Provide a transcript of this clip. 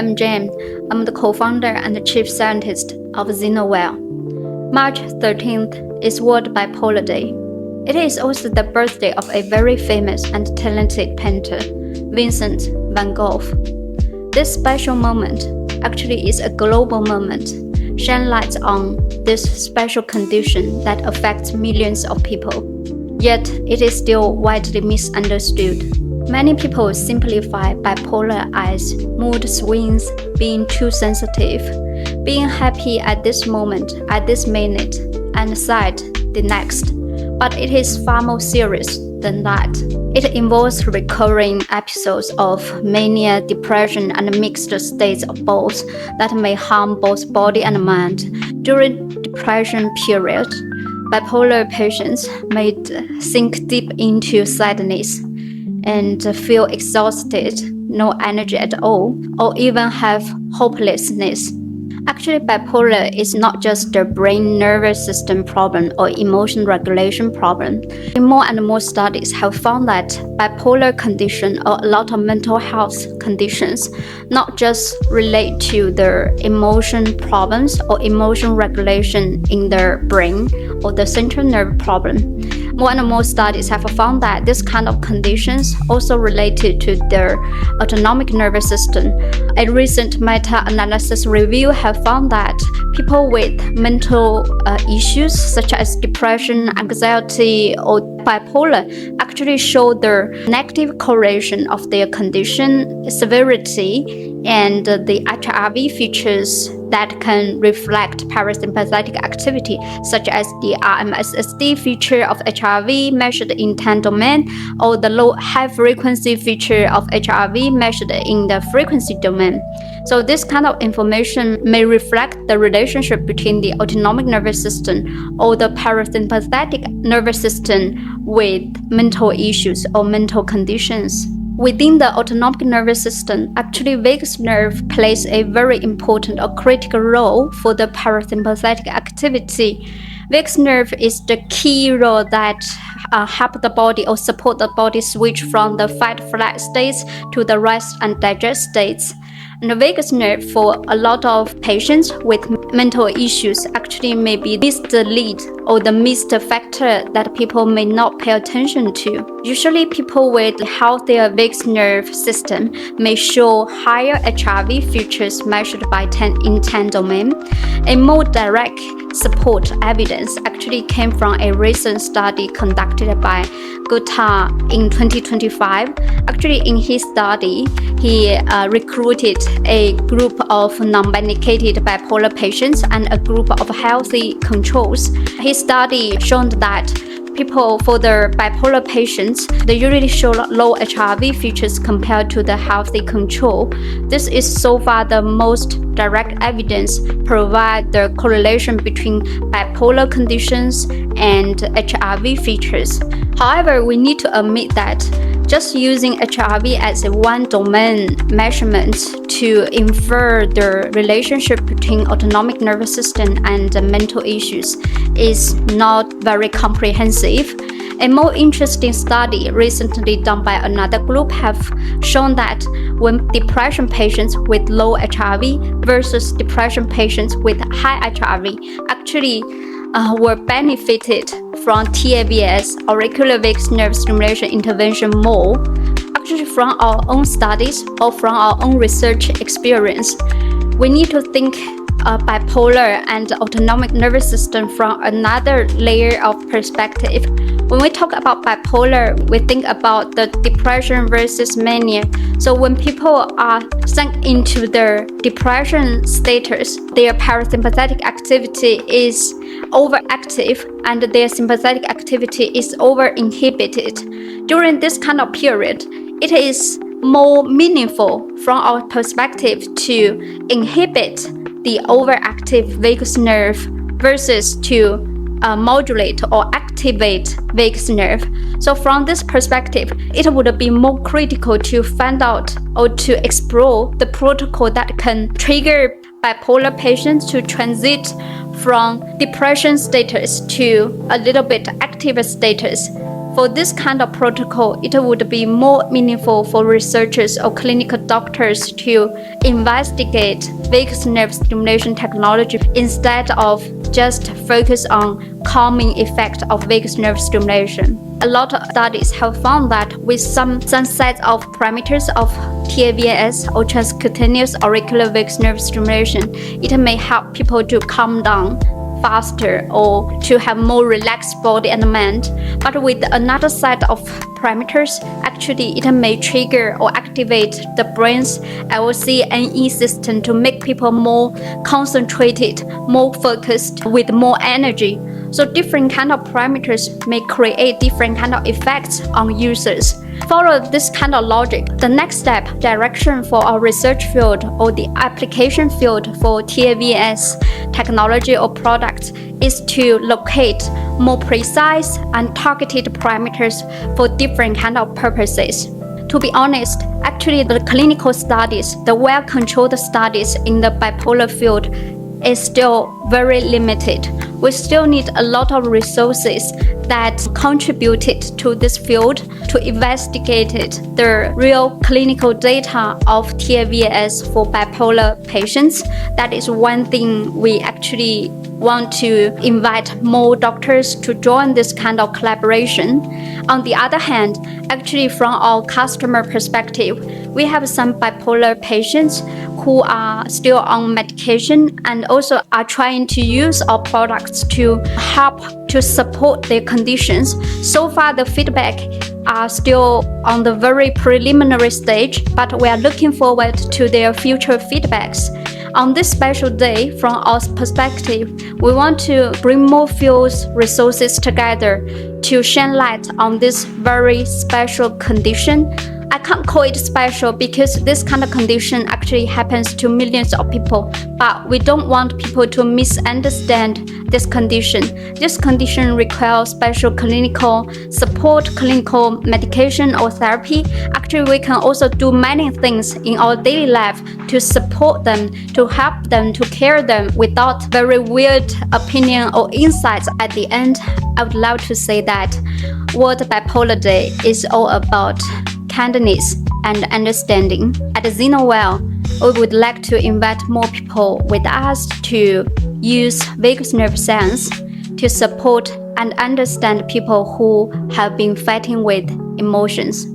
I'm Jane. I'm the co-founder and the chief scientist of ZenoWell. March 13th is World Bipolar Day. It is also the birthday of a very famous and talented painter, Vincent van Gogh. This special moment actually is a global moment, shine light on this special condition that affects millions of people. Yet it is still widely misunderstood. Many people simplify bipolar as mood swings, being too sensitive, being happy at this moment, at this minute, and sad the next. But it is far more serious than that. It involves recurring episodes of mania, depression, and mixed states of both that may harm both body and mind. During depression period, bipolar patients may sink deep into sadness and feel exhausted, no energy at all, or even have hopelessness. Actually, bipolar is not just the brain nervous system problem or emotion regulation problem. More and more studies have found that bipolar condition or a lot of mental health conditions not just relate to the emotion problems or emotion regulation in the brain or the central nerve problem. More and more studies have found that this kind of conditions also related to their autonomic nervous system. A recent meta-analysis review have found that people with mental issues such as depression, anxiety, or bipolar actually show the negative correlation of their condition severity and the HRV features that can reflect parasympathetic activity, such as the RMSSD feature of HRV measured in time domain, or the low high frequency feature of HRV measured in the frequency domain. So this kind of information may reflect the relationship between the autonomic nervous system or the parasympathetic nervous system with mental issues or mental conditions. Within the autonomic nervous system, actually vagus nerve plays a very important or critical role for the parasympathetic activity. Vagus nerve is the key role that help the body or support the body switch from the fight-flight states to the rest and digest states. And the vagus nerve for a lot of patients with mental issues actually may be the lead or the missed factor that people may not pay attention to. Usually people with healthier vagus nerve system may show higher HRV features measured by in time domain. A more direct support evidence actually came from a recent study conducted by Gogh in 2025. Actually, in his study, he recruited a group of non-medicated bipolar patients and a group of healthy controls. His study showed that people for the bipolar patients, they usually show low HRV features compared to the healthy control. This is so far the most direct evidence provide the correlation between bipolar conditions and HRV features. However, we need to admit that just using HRV as a one domain measurement to infer the relationship between autonomic nervous system and mental issues is not very comprehensive. A more interesting study recently done by another group have shown that when depression patients with low HRV versus depression patients with high HRV actually were benefited from taVNS, auricular vagus nerve stimulation intervention more. Actually, from our own studies or from our own research experience, we need to think bipolar and autonomic nervous system from another layer of perspective. When we talk about bipolar, we think about the depression versus mania. So when people are sunk into their depression status, their parasympathetic activity is overactive and their sympathetic activity is over-inhibited. During this kind of period, it is more meaningful from our perspective to inhibit the overactive vagus nerve versus to modulate or activate vagus nerve. So from this perspective, it would be more critical to find out or to explore the protocol that can trigger bipolar patients to transit from depression status to a little bit active status. For this kind of protocol, it would be more meaningful for researchers or clinical doctors to investigate vagus nerve stimulation technology instead of just focus on calming effect of vagus nerve stimulation. A lot of studies have found that with some sets of parameters of taVNS or transcutaneous auricular vagus nerve stimulation, it may help people to calm down faster or to have more relaxed body and mind. But with another set of parameters, actually it may trigger or activate the brain's LCNE system to make people more concentrated, more focused, with more energy. So different kind of parameters may create different kind of effects on users. Follow this kind of logic. The next step, direction for our research field or the application field for taVNS technology or products is to locate more precise and targeted parameters for different kind of purposes. To be honest, actually the clinical studies, the well-controlled studies in the bipolar field is still very limited. We still need a lot of resources that contributed to this field to investigate the real clinical data of taVNS for bipolar patients. That is one thing we actually want to invite more doctors to join this kind of collaboration. On the other hand, actually from our customer perspective, we have some bipolar patients who are still on medication and also are trying to use our products to help to support their conditions. So far, the feedback are still on the very preliminary stage, but we are looking forward to their future feedbacks. On this special day, from our perspective, we want to bring more fields resources together to shine light on this very special condition. I can't call it special because this kind of condition actually happens to millions of people, but we don't want people to misunderstand this condition. This condition requires special clinical support, clinical medication or therapy. Actually, we can also do many things in our daily life to support them, to help them, to care them without very weird opinion or insights. At the end, I would love to say that World Bipolar Day is all about kindness and understanding. At ZenoWell, we would like to invite more people with us to use vagus nerve science to support and understand people who have been fighting with emotions.